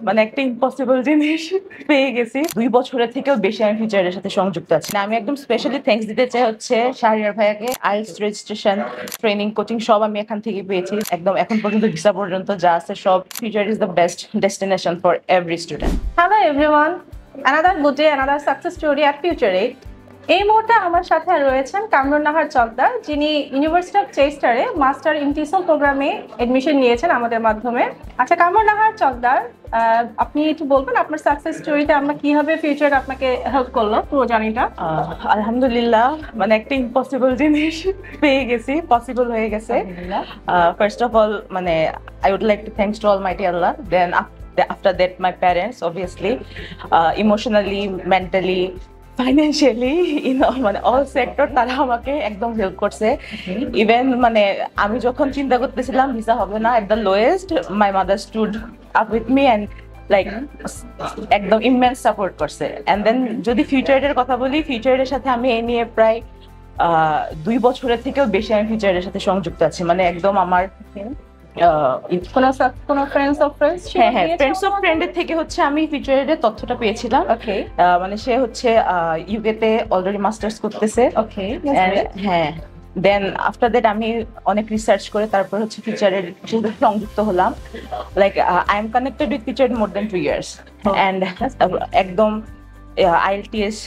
মানে একটা ইম্পসিবল জিনিস পেয়ে গেছি। 2 বছরের থেকেও বেশি আমি ফিউচারের সাথে সংযুক্ত আছি। আমি একদম স্পেশালি থ্যাঙ্কস দিতে চাই হচ্ছে শাহরিয়ার ভাইয়াকে। আইএলটিএস রেজিস্ট্রেশন, ট্রেনিং, কোচিং সব আমি এখান থেকে পেয়েছি। একদম এখন পর্যন্ত ভিসা পর্যন্ত যা আছে সব। Future is the best destination for every student. Hello everyone, another good day, another success story at Future 8. এই মুহূর্তে আমার সাথে রয়েছেন কামরুন নাহার চকদার, যিনি ইউনিভার্সিটি অফ চেস্টারে মাস্টার ইন টিসল প্রোগ্রামে এডমিশন নিয়েছেন আমাদের মাধ্যমে। আচ্ছা কামরুন নাহার চকদার, আপনি একটু বলবেন আপনার সাকসেস স্টোরিতে আমরা কিভাবে ফিউচার আপনাকে হেল্প করলো পুরো জার্নিটা? আলহামদুলিল্লাহ, মানে একটা ইম্পসিবল জিনিস পেয়ে গেছি, পসিবল হয়ে গেছে। ফার্স্ট অফ অল মানে I would like to thanks to almighty Allah. Then after that my parents obviously, emotionally, mentally, financially, মানে অল সেক্টর তারা আমাকে একদম হেল্প করছে। ইভেন মানে আমি যখন চিন্তা করতেছিলাম ভিসা হবে না, at the lowest my mother stood up with me and like একদম ইমেন্স সাপোর্ট করছে। অ্যান্ড দেন যদি ফিউচারের কথা বলি, ফিউচারের সাথে আমি এই নিয়ে প্রায় 2 বছরের থেকেও বেশি আমি ফিউচারের সাথে সংযুক্ত আছি। মানে একদম আমার ফ্রেন্ডস অফ ফ্রেন্ডের থেকে হচ্ছে আমি ফিউচারের তথ্যটা পেয়েছিলাম। ওকে, মানে সে হচ্ছে ইউকে তে অলরেডি মাস্টার্স করতেছে। ওকে, হ্যাঁ। দেন আফটার দ্যাট আমি অনেক রিসার্চ করে তারপর হচ্ছে ফিউচারের সাথে সংযুক্ত হলাম। Like I am connected with future more than 2 years and একদম আইএলটিএস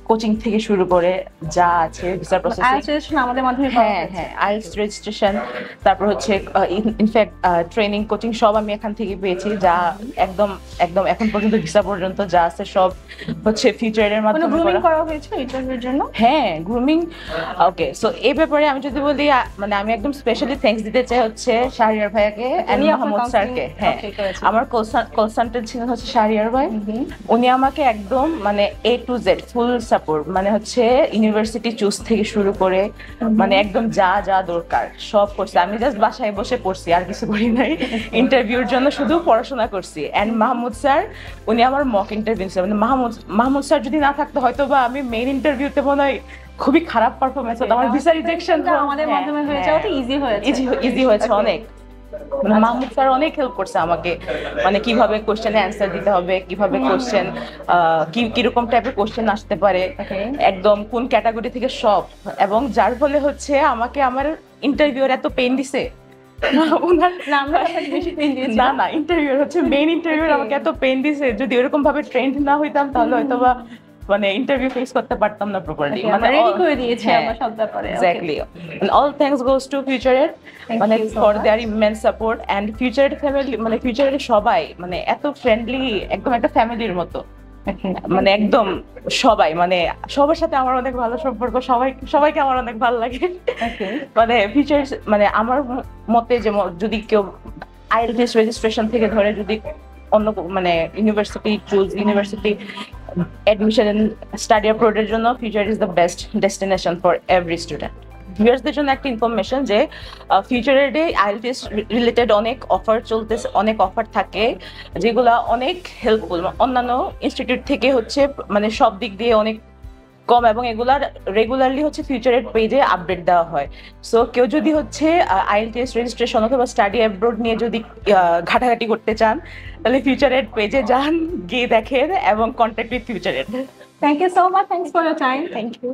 কোচিং থেকে শুরু করে যা আছে ভিসা প্রসেস, রেজিস্ট্রেশন আমাদের মাধ্যমে আইএলটিএস রেজিস্ট্রেশন, তারপর হচ্ছে ইনফ্যাক্ট ট্রেনিং, কোচিং সব আমি এখান থেকে পেয়েছি। যা একদম একদম এখন পর্যন্ত ভিসা পর্যন্ত যা আছে সব হচ্ছে ফিউচারের মাধ্যমে গ্রুমিং করা হয়েছে ইন্টারভিউর জন্য। হ্যাঁ, গ্রুমিং। ওকে, সো এই ব্যাপারে আমি যদি বলি, মানে আমি একদম স্পেশালি থ্যাঙ্কস দিতে চাই হচ্ছে শাহরিয়ার ভাইয়াকে এন্ড মাহমুদ স্যারকে। হ্যাঁ, আমার কনসালটেন্ট ছিলেন হচ্ছে শাহরিয়ার ভাই। উনি আমাকে একদম মানে A to Z full support, মানে হচ্ছে ইউনিভার্সিটি চুজ থেকে শুরু করে মানে একদম যা যা দরকার সব করছে। আমি জাস্ট বাসায় বসে পড়ছি, আর কিছু করি নাই। ইন্টারভিউর জন্য শুধু পড়াশোনা করছি। এন্ড মাহমুদ স্যার, উনি আমার মক ইন্টারভিউ ছিল। মানে মাহমুদ স্যার যদি না থাকতো হয়তো বা আমি মেইন ইন্টারভিউতে মনে হয় খুবই খারাপ পারফরমেন্স হতো। আমার ভিসা রিজেকশন আমাদের মাধ্যমে হয়ে যাওয়াতে ইজি হয়েছে অনেক। মানে মাহমুদ স্যার অনেক হেল্প করছে আমাকে, মানে কিভাবে কোশ্চেনে অ্যান্সার দিতে হবে, কিভাবে কোশ্চেন কিরকম টাইপের কোশ্চেন আসতে পারে, একদম কোন ক্যাটাগরি থেকে সব। এবং যার ফলে হচ্ছে আমাকে আমার ইন্টারভিউর এত পেন দিছে না ইন্টারভিউ হচ্ছে মেইন ইন্টারভিউ আমাকে এত পেন দিছে। যদি এরকম ভাবে ট্রেন্ড না হইতাম তাহলে হয়তো বা মানে ইন্টারভিউ ফেস করতে পারতাম না প্রপারলি। মানে রেডি করে দিয়েছে আমরা সব ব্যাপারে। Exactly, and all thanks goes to ফিউচারের, মানে for their immense support. And ফিউচারের ফ্যামিলি, মানে ফিউচারের সবাই মানে এত ফ্রেন্ডলি, একদম একটা ফ্যামিলির মতো। মানে একদম সবাই, মানে সবার সাথে আমার অনেক ভালো সম্পর্ক, সবাইকে আমার অনেক ভালো লাগে। মানে ফিউচার, মানে আমার মতে যে যদি কেউ আইএলটিএস রেজিস্ট্রেশন থেকে ধরে যদি অন্য মানে university admission and study abroad এর জন্য future is the best destination for every student. ভিউয়ার্সদের জন্য একটা ইনফরমেশন যে ফিউচারের ডে আইএলটিএস রিলেটেড অনেক অফার চলতেছে, অনেক অফার থাকে যেগুলো অনেক হেল্পফুল। অন্যান্য ইনস্টিটিউট থেকে হচ্ছে মানে সব দিক দিয়ে অনেক কম, এবং এগুলার রেগুলারলি হচ্ছে ফিউচারের পেজে আপডেট দেওয়া হয়। সো কেউ যদি হচ্ছে আইএলটিএস রেজিস্ট্রেশন অথবা স্টাডি অ্যাব্রোড নিয়ে যদি ঘাটাঘাটি করতে চান, তাহলে ফিউচারের পেজে যান, গিয়ে দেখেন এবং কন্ট্যাক্ট উইথ ফিউচারের। Thank you so much, thanks for your time. Thank you.